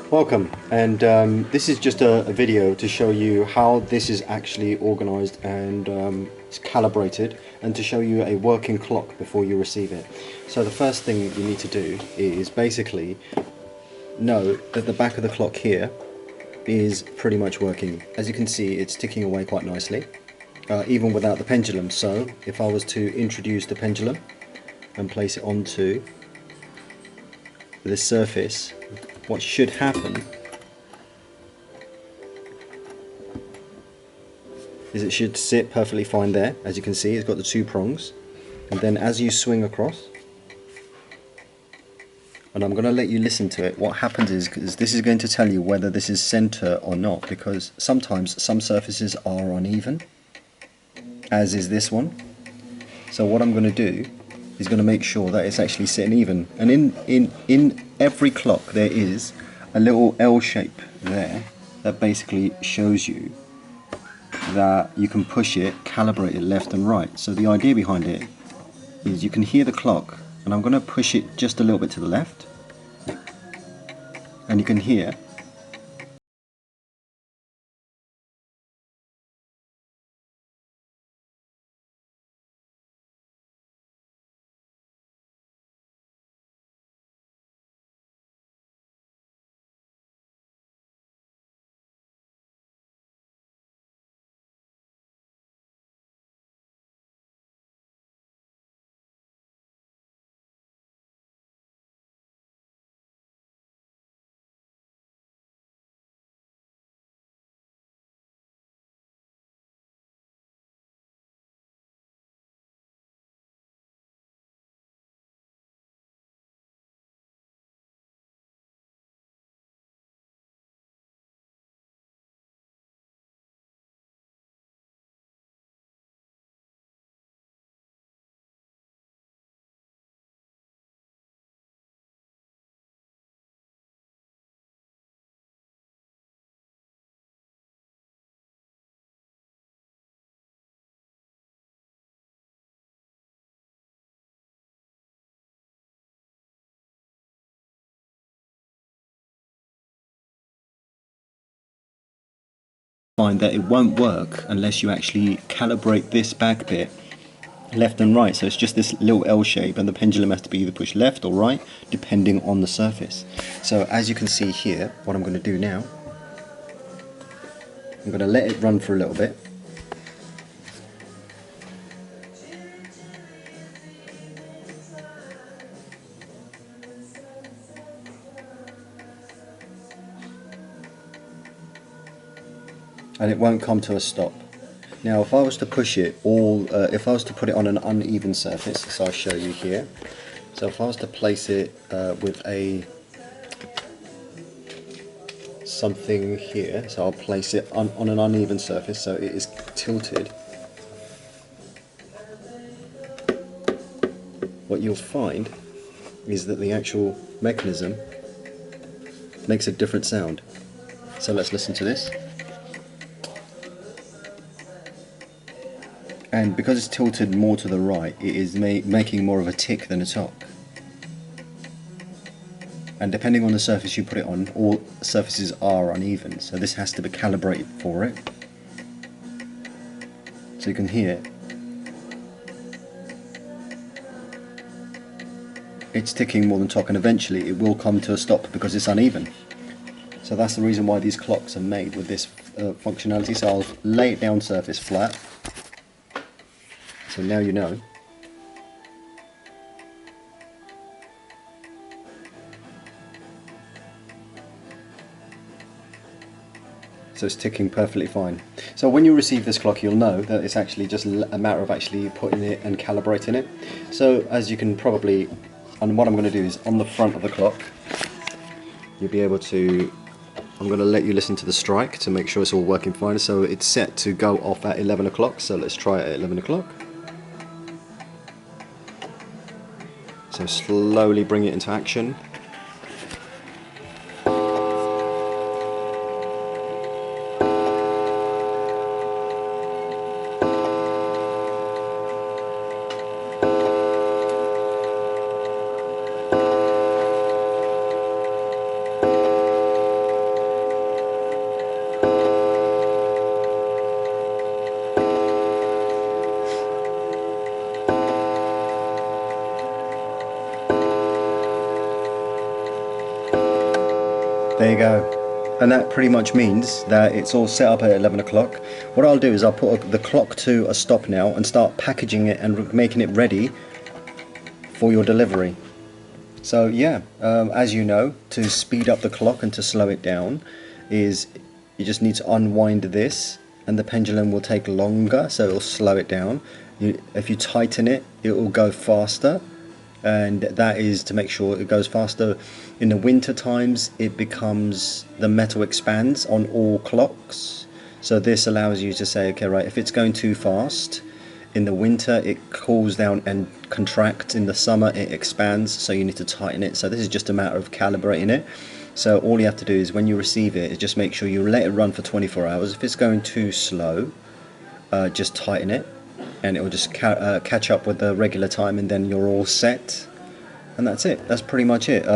Welcome, and this is just a video to show you how this is actually organized and it's calibrated, and to show you a working clock before you receive it. So the first thing you need to do is basically know that the back of the clock here is pretty much working. As you can see, it's ticking away quite nicely, even without the pendulum. So if I was to introduce the pendulum and place it onto this surface, what should happen is it should sit perfectly fine there. As you can see, it's got the two prongs, and then as you swing across, and I'm going to let you listen to it, what happens is, because this is going to tell you whether this is center or not, because sometimes some surfaces are uneven, as is this one. So what I'm going to do is going to make sure that it's actually sitting even, and in every clock there is a little L shape there that basically shows you that you can push it, calibrate it left and right. So the idea behind it is you can hear the clock, and I'm going to push it just a little bit to the left, and you can hear find that it won't work unless you actually calibrate this back bit left and right. So it's just this little L shape, and the pendulum has to be either pushed left or right depending on the surface. So as you can see here, what I'm going to do now, I'm going to let it run for a little bit. And it won't come to a stop. Now if I was to push it if I was to put it on an uneven surface, so I'll show you here. So if I was to place it with something here, so I'll place it on an uneven surface, so it is tilted. What you'll find is that the actual mechanism makes a different sound. So let's listen to this. And because it's tilted more to the right, it is making more of a tick than a tock. And depending on the surface you put it on, all surfaces are uneven, so this has to be calibrated for it. So you can hear it's ticking more than tock, and eventually it will come to a stop because it's uneven. So that's the reason why these clocks are made with this functionality. So I'll lay it down surface flat. So now you know. So it's ticking perfectly fine. So when you receive this clock, you'll know that it's actually just a matter of actually putting it and calibrating it. So as you can probably, and what I'm going to do is on the front of the clock, you'll be able to, I'm going to let you listen to the strike to make sure it's all working fine. So it's set to go off at 11 o'clock, so let's try it at 11 o'clock. So slowly bring it into action. There you go. And that pretty much means that it's all set up at 11 o'clock. What I'll do is I'll put the clock to a stop now and start packaging it and making it ready for your delivery. So yeah, as you know, to speed up the clock and to slow it down is you just need to unwind this, and the pendulum will take longer, so it'll slow it down. If you tighten it, it will go faster, and that is to make sure it goes faster. In the winter times, the metal expands on all clocks, so this allows you to say, okay, right, if it's going too fast in the winter, it cools down and contracts. In the summer, it expands, so you need to tighten it. So this is just a matter of calibrating it. So all you have to do is, when you receive it, is just make sure you let it run for 24 hours. If it's going too slow, just tighten it, and it will just catch up with the regular time, and then you're all set. And that's it. That's pretty much it.